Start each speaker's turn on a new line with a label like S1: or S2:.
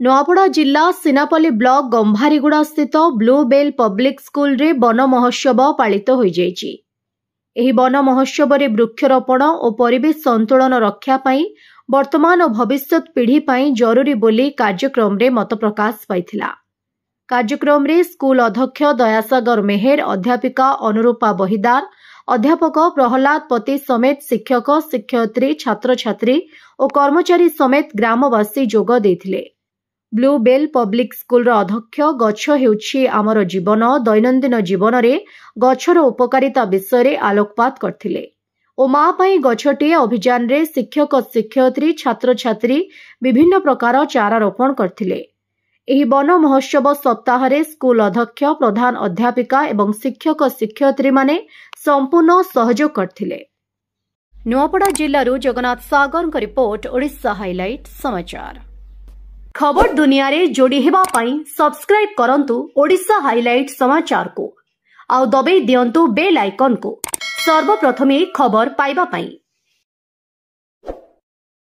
S1: नवापड़ा जिला सिनापल्ली ब्लॉक गंभारीगुड़ा स्थित blue bell public school रे वन महोत्सव पालित हो जाइछि। एही वन महोत्सव रे वृक्षरोपण और परिवेश संतुलन रक्षा पाई वर्तमान और भविष्यत पीढ़ी पाई जरूरी बोली कार्यक्रम रे मत प्रकाश पाइथिला। कार्यक्रम रे स्कूल अध्यक्ष दयासागर मेहर, अध्यापिका अनुरूपा बहिदार, अध्यापक प्रहलाद पति समेत शिक्षक शिक्षयित्री छात्र छात्री और कर्मचारी समेत ग्रामवासी जोग देथिले। ब्लू बेल पब्लिक स्कूल अध्यक्ष गछ हेउछि आमर जीवन दैनंदिन जीवन रे गछर उपकारिता विषय रे आलोकपात करथिले ओ माँ पाई गछटे अभियान रे शिक्षक शिक्षयित्री छात्र छात्री विभिन्न प्रकार चारा रोपण करथिले। एही वन महोत्सव सप्ताह रे स्कूल अध्यक्ष प्रधान अध्यापिका एवं शिक्षक शिक्षयित्री माने संपूर्ण सहयोग करथिले। नुआपड़ा जिल्लारू जगन्नाथ सागर का रिपोर्ट, ओडिशा हाइलाइट समाचार। खबर दुनिया रे जोड़ी हेबा पाई सब्सक्राइब करंतु ओडिशा हाइलाइट समाचार को आउ दबे दियंतु बेल आइकन को सर्वप्रथमे खबर पाइबा पाई।